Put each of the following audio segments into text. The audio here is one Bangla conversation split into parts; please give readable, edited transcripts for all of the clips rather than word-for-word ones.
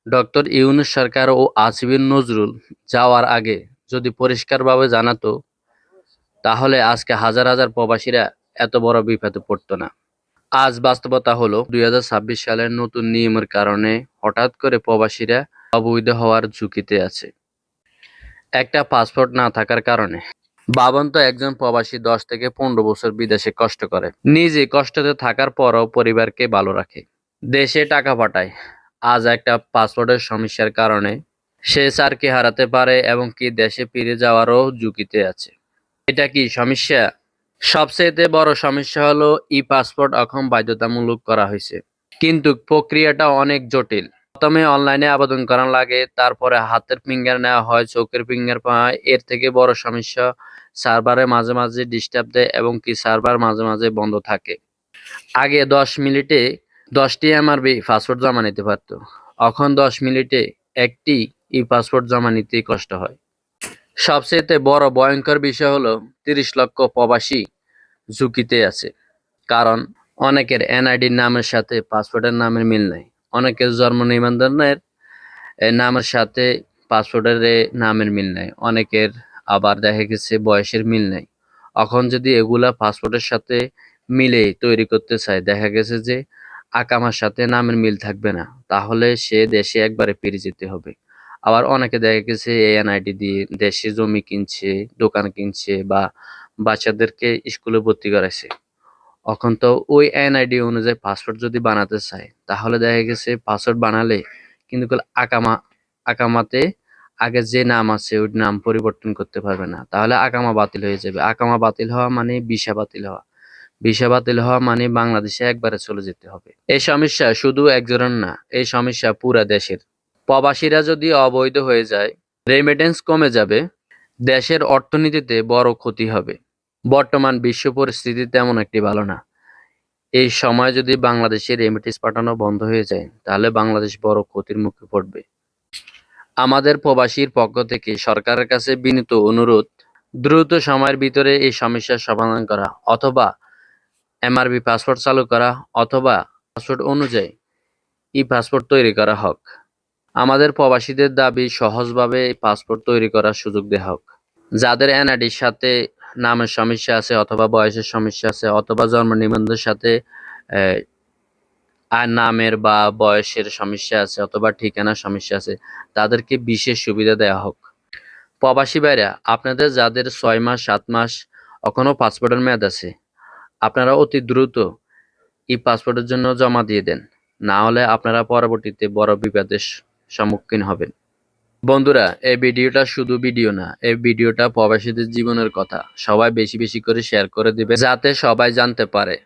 ডক্টর ইউনূস সরকার ও আসিফ নজরুল যাওয়ার আগে যদি পরিষ্কারভাবে জানাতো, তাহলে আজকে হাজার হাজার প্রবাসীরা এত বড় বিপদে পড়তো না। আজ বাস্তবতা হলো ২০২৬ সালের নতুন নিয়মের কারণে হঠাৎ করে প্রবাসীরা অবৈধ হওয়ার ঝুঁকিতে আছে। একটা পাসপোর্ট না থাকার কারণে। ভাবুন তো, একজন প্রবাসী ১০ থেকে ১৫ বছর বিদেশে কষ্ট করে। নিজে কষ্টতে থাকার পরও পরিবারকে ভালো রাখে। দেশে টাকা পাঠায়। আজ একটা পাসপোর্টের সমস্যার কারণে সে স্যারকে হারাতে পারে এবং কি দেশে ফিরে যাওয়ারও ঝুঁকিতে আছে। এটা কি সমস্যা? সবচেয়ে বড় সমস্যা হলো ই-পাসপোর্ট এখন বাধ্যতামূলক করা হয়েছে। কিন্তু প্রক্রিয়াটা অনেক জটিল। প্রথমে অনলাইনে আবেদন করা লাগে, তারপরে হাতের ফিঙ্গার নেওয়া হয়, চোখের ফিঙ্গার পাওয়া হয়। এর থেকে বড় সমস্যা, সার্ভারে মাঝে মাঝে ডিস্টার্ব দেয় এবং কি সার্ভার মাঝে মাঝে বন্ধ থাকে। আগে ১০ মিনিটে ১০টি এমআরবি পাসপোর্ট জমা নিতে পারত। এখন ১০ মিনিটে একটি ই-পাসপোর্ট জমা নিতেই কষ্ট হয়। সবচেয়ে বড় ভয়ংকর বিষয় হলো ৩০ লক্ষ প্রবাসী ঝুঁকিতে আছে। কারণ অনেকের এনআইডির নামের সাথে পাসপোর্টের নামের মিল নাই। অনেকের জন্ম নিবন্ধনের নামের সাথে পাসপোর্টের নামের মিল নাই। অনেকের আবার দেখা গেছে বয়সের মিল নাই। এখন যদি এগুলা পাসপোর্টের সাথে মিলে তৈরি করতে চায়, দেখা গেছে যে আকামার সাথে নামের মিল থাকবে না। তাহলে সে দেশে একবারে ফিরে যেতে হবে। আবার অনেকে দেখা গেছে এই এনআইডি দিয়ে দেশে জমি কিনছে, দোকান কিনছে বা বাচ্চাদেরকে স্কুলে ভর্তি করাইছে। এখন তো ওই এনআইডি অনুযায়ী পাসপোর্ট যদি বানাতে চায়, তাহলে দেখা গেছে পাসপোর্ট বানালে কিন্তু আকামাতে আগে যে নাম আছে ওই নাম পরিবর্তন করতে পারবে না। তাহলে আকামা বাতিল হয়ে যাবে। আকামা বাতিল হওয়া মানে ভিসা বাতিল হওয়া। ভিসা বাতিল হওয়া মানে বাংলাদেশে একবারে চলে যেতে হবে। এই সমস্যা শুধু একজনের না, এই সমস্যা পুরা দেশের। প্রবাসীরা যদি অবৈধ হয়ে যায়, রেমিটেন্স কমে যাবে, দেশের অর্থনীতিতে বড় ক্ষতি হবে। বর্তমান বিশ্ব পরিস্থিতি তেমন একটি ভালো না। এই সময় যদি বাংলাদেশে রেমিটেন্স পাঠানো বন্ধ হয়ে যায়, তাহলে বাংলাদেশ বড় ক্ষতির মুখে পড়বে। আমাদের প্রবাসীর পক্ষ থেকে সরকারের কাছে বিনীত অনুরোধ, দ্রুত সময়ের ভিতরে এই সমস্যার সমাধান করা, অথবা এমআরবি পাসপোর্ট চালু করা, অথবা পাসপোর্ট অনুযায়ী ই-পাসপোর্ট তৈরি করা হোক। আমাদের প্রবাসীদের দাবি, সহজভাবে এই পাসপোর্ট তৈরি করার সুযোগ দেওয়া হোক। যাদের এনআইডির সাথে নামের সমস্যা আছে, অথবা বয়সের সমস্যা আছে, অথবা জন্ম নিবন্ধনের সাথে আর নামের বা বয়সের সমস্যা আছে, অথবা ঠিকানার সমস্যা আছে, তাদেরকে বিশেষ সুবিধা দেওয়া হোক। প্রবাসী ভাইরা, আপনাদের যাদের ৬ মাস ৭ মাস এখনো পাসপোর্টের মেয়াদ আছে, আপনারা অতি দ্রুত এই পাসপোর্টের জন্য জমা দিয়ে দেন। না হলে আপনারা পরবর্তীতে বড় বিপদের সম্মুখীন হবেন। বন্ধুরা, এই ভিডিওটা শুধু ভিডিও না, এই ভিডিওটা প্রবাসীদের জীবনের কথা। সবাই বেশি বেশি করে শেয়ার করে দিবে, যাতে সবাই জানতে পারে।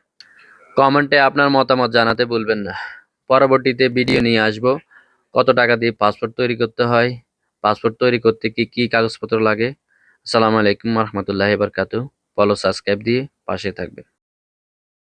কমেন্টে আপনার মতামত জানাতে ভুলবেন না। পরবর্তীতে ভিডিও নিয়ে আসব। কত টাকা দিয়ে পাসপোর্ট তৈরি করতে হয়, পাসপোর্ট তৈরি করতে কি কি কাগজপত্র লাগে। আসসালামু আলাইকুম রহমতুল্লাহি বারাকাতুহু। ফলো সাবস্ক্রাইব দিয়ে পাশে থাকবেন।